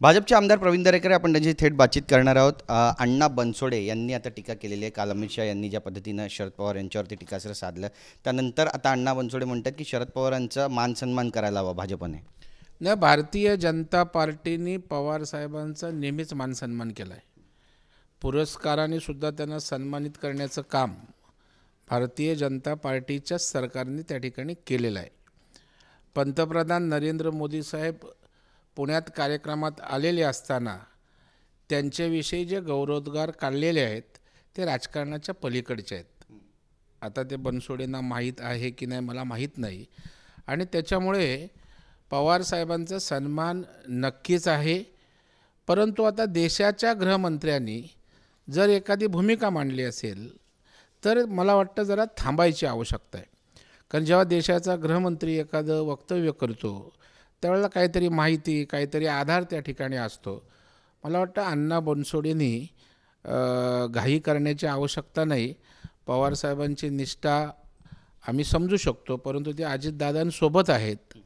भाजपचे आमदार प्रवीण दरेकर आपण त्यांची थेट बातचीत करणार आहोत. अण्णा बनसोडे यांनी आता टीका केलेली आहे. काल अमित शहा यांनी ज्या पद्धतीनं शरद पवार यांच्यावरती टीकास्त्र साधलं, त्यानंतर आता अण्णा बनसोडे म्हणतात की शरद पवारांचा मान सन्मान करायला हवा भाजपने. नाही, भारतीय जनता पार्टीने पवार साहेबांचा नेहमीच मान सन्मान केला आहे. पुरस्काराने सुद्धा त्यांना सन्मानित करण्याचं काम भारतीय जनता पार्टीच्या सरकारने त्या ठिकाणी केलेलं आहे. पंतप्रधान नरेंद्र मोदी साहेब पुण्यात कार्यक्रमात आलेले असताना त्यांच्याविषयी जे गौरवोद्गार काढलेले आहेत ते राजकारणाच्या पलीकडचे आहेत. आता ते बनसोडेंना माहीत आहे की नाही मला माहीत नाही, आणि त्याच्यामुळे पवारसाहेबांचा सन्मान नक्कीच आहे. परंतु आता देशाच्या गृहमंत्र्यांनी जर एखादी भूमिका मांडली असेल तर मला वाटतं जरा थांबायची आवश्यकता आहे. कारण जेव्हा देशाचा गृहमंत्री एखादं वक्तव्य करतो त्यावेळेला काहीतरी माहिती, काहीतरी आधार त्या ठिकाणी असतो. मला वाटतं अण्णा बनसोडेंनी घाई करण्याची आवश्यकता नाही. पवारसाहेबांची निष्ठा आम्ही समजू शकतो, परंतु ते अजितदादांसोबत आहेत.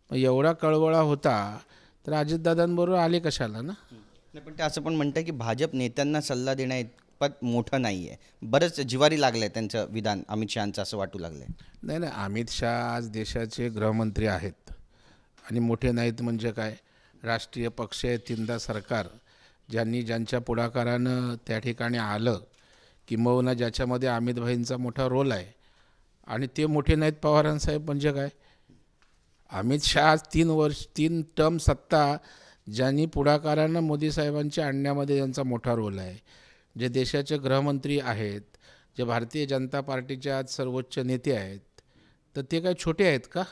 एवढा कळवळा होता तर अजितदादांबरोबर आले कशाला ना. पण ते असं पण म्हणतं की भाजप नेत्यांना सल्ला देण्या इतपत मोठं नाही आहे. बरंच जिवारी लागलं आहे त्यांचं विधान अमित शहांचं, असं वाटू लागलं आहे. नाही, अमित शहा आज देशाचे गृहमंत्री आहेत आणि मोठे नाहीत म्हणजे काय. राष्ट्रीय पक्ष आहे, तीनदा सरकार, ज्यांच्या पुढाकारानं त्या ठिकाणी आलं, किंबहुना ज्याच्यामध्ये अमित भाईंचा मोठा रोल आहे, आणि ते मोठे नाहीत पवारांसाहेब म्हणजे काय. अमित शहा 3 टर्म सत्ता ज्यांनी पुढाकारानं मोदी साहेबांच्या आणण्यामध्ये त्यांचा मोठा रोल आहे, जे देशाचे गृहमंत्री आहेत, जे भारतीय जनता पार्टीचे आज सर्वोच्च नेते आहेत, तर ते काय छोटे आहेत का.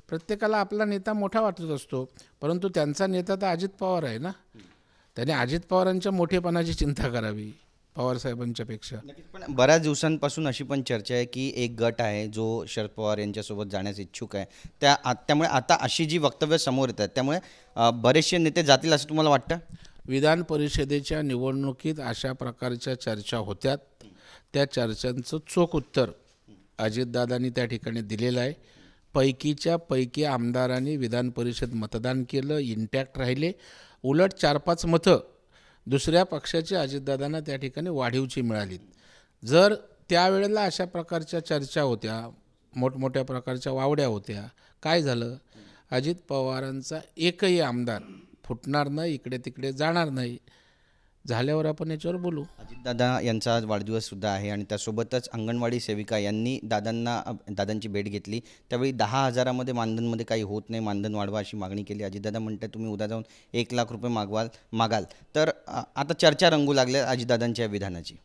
प्रत्येकाला आपला नेता मोठा वाटत असतो, परंतु त्यांचा नेता तर अजित पवार आहे ना. त्याने अजित पवारांच्या मोठेपणाची चिंता करावी पवारसाहेबांच्यापेक्षा. पण बऱ्याच दिवसांपासून अशी पण चर्चा आहे की एक गट आहे जो शरद पवार यांच्यासोबत जाण्यास इच्छुक आहे. त्यामुळे आता अशी जी वक्तव्य समोर येतात त्यामुळे बरेचसे नेते जातील असं तुम्हाला वाटतं. विधान परिषदेच्या निवडणुकीत अशा प्रकारच्या चर्चा होत्यात. त्या चर्चांचं चोख उत्तर अजितदादांनी त्या ठिकाणी दिलेलं आहे. पैकीच्या पैकी आमदारांनी विधान परिषद मतदान केलं, इंटॅक्ट राहिले. उलट 4-5 मतं दुसऱ्या पक्षाची अजितदादांना त्या ठिकाणी वाढीवची मिळाली. जर त्यावेळेला अशा प्रकारच्या चर्चा होत्या, मोठमोठ्या प्रकारच्या वावड्या होत्या, काय झालं, अजित पवारांचा एकही आमदार फुटणार नाही, इकडे तिकडे जाणार नाही. झाल्यावर आपण याच्यावर बोलू. अजितदादा यांचा आज वाढदिवससुद्धा आहे आणि त्यासोबतच अंगणवाडी सेविका यांनी दादांची भेट घेतली. त्यावेळी 10,000मध्ये मानधनमध्ये काही होत नाही, मानधन वाढवा अशी मागणी केली. अजितदादा म्हणतात तुम्ही उद्या जाऊन 1,00,000 रुपये मागाल. तर आता चर्चा रंगू लागल्या अजितदादांच्या विधानाची.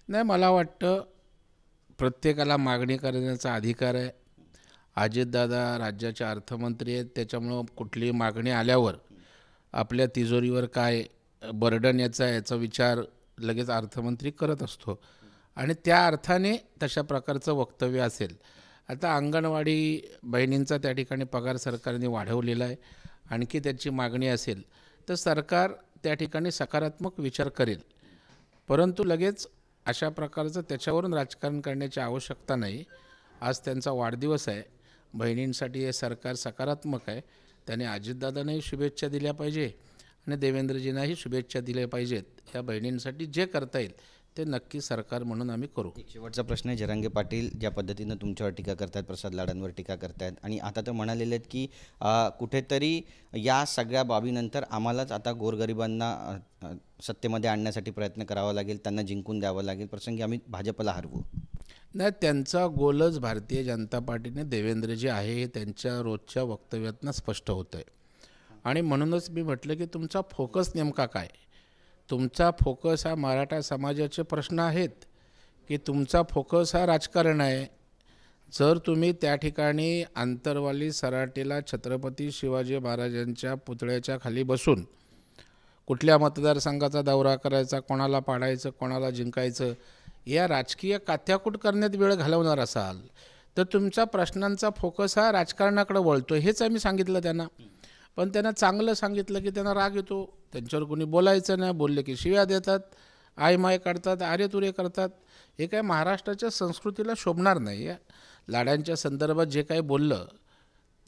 नाही, मला वाटतं प्रत्येकाला मागणी करण्याचा अधिकार आहे. अजितदादा राज्याचे अर्थमंत्री आहेत, त्याच्यामुळं कुठलीही मागणी आल्यावर आपल्या तिजोरीवर काय बर्डन याचा विचार लगेच अर्थमंत्री करत असतो, आणि त्या अर्थाने तशा प्रकारचं वक्तव्य असेल. आता अंगणवाडी बहिणींचा त्या ठिकाणी पगार सरकारने वाढवलेला आहे. आणखी त्याची मागणी असेल तर सरकार त्या ठिकाणी सकारात्मक विचार करेल, परंतु लगेच अशा प्रकारचं त्याच्यावरून राजकारण करण्याची आवश्यकता नाही. आज त्यांचा वाढदिवस आहे. बहिणींसाठी हे सरकार सकारात्मक आहे. त्याने अजितदादांनाही शुभेच्छा दिल्या पाहिजे आणि देवेंद्रजींनाही शुभेच्छा दिल्या पाहिजेत. या बहिणींसाठी जे करता येईल ते नक्की सरकार म्हणून आम्ही करू. एक शेवटचा प्रश्न आहे. जरांगे पाटील ज्या पद्धतीनं तुमच्यावर टीका करतात, प्रसाद लाडांवर टीका करतात, आणि आता तर म्हणालेले आहेत की कुठेतरी या सगळ्या बाबीनंतर आम्हालाच आता गोरगरिबांना सत्तेमध्ये आणण्यासाठी प्रयत्न करावा लागेल, त्यांना जिंकून द्यावं लागेल, प्रसंगी आम्ही भाजपला हरवू. नाही, त्यांचा गोलच भारतीय जनता पार्टीने देवेंद्रजी आहे हे त्यांच्या रोजच्या वक्तव्यातनं स्पष्ट होतं आहे. आणि म्हणूनच मी म्हटलं की तुमचा फोकस नेमका काय. तुमचा फोकस हा मराठा समाजाचे प्रश्न आहेत की तुमचा फोकस हा राजकारण आहे. जर तुम्ही त्या ठिकाणी आंतरवाली सराटीला छत्रपती शिवाजी महाराजांच्या पुतळ्याच्या खाली बसून कुठल्या मतदारसंघाचा दौरा करायचा, कोणाला पाडायचं, कोणाला जिंकायचं, या राजकीय कात्याकूट करण्यात वेळ घालवणार असाल तर तुमच्या प्रश्नांचा फोकस हा राजकारणाकडे वळतो. हेच आम्ही सांगितलं त्यांना. पण त्यांना चांगलं सांगितलं की त्यांना राग येतो. त्यांच्यावर कोणी बोलायचं नाही, बोलले की शिव्या देतात, आयमाय काढतात, आरेतुरे करतात. हे काय महाराष्ट्राच्या संस्कृतीला शोभणार नाही. लाडांच्या संदर्भात जे काही बोललं,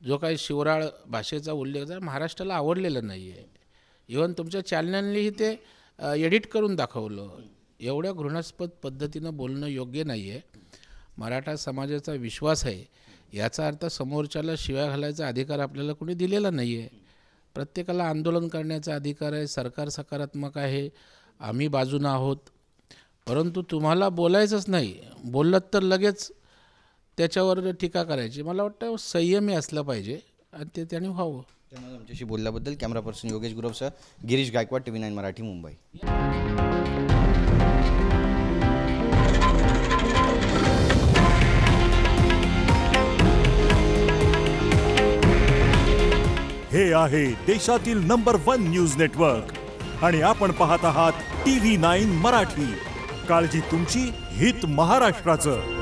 जो काही शिवराळ भाषेचा उल्लेख झाला, महाराष्ट्राला आवडलेलं नाही आहे. इव्हन तुमच्या चॅनलनेही ते एडिट करून दाखवलं. एवढ्या घृणास्पद पद्धतीनं बोलणं योग्य नाही आहे. मराठा समाजाचा विश्वास आहे याचा अर्थ समोरच्याला शिव्या घालायचा अधिकार आपल्याला कोणी दिलेला नाही आहे. प्रत्येकाला आंदोलन करण्याचा अधिकार आहे. सरकार सकारात्मक आहे, आम्ही बाजूनं आहोत. परंतु तुम्हाला बोलायचंच नाही, बोललं तर लगेच त्याच्यावर टीका करायची. मला वाटतं संयमी असलं पाहिजे आणि ते त्याने व्हावं. धन्यवाद आमच्याशी बोलल्याबद्दल. कॅमेरा पर्सन योगेश गुरवसह गिरीश गायकवाड, TV9 मराठी, मुंबई. हे आहे देशातील नंबर 1 न्यूज नेटवर्क आणि आपण पाहत आहात TV9 मराठी. काळजी तुमची, हित महाराष्ट्राचं.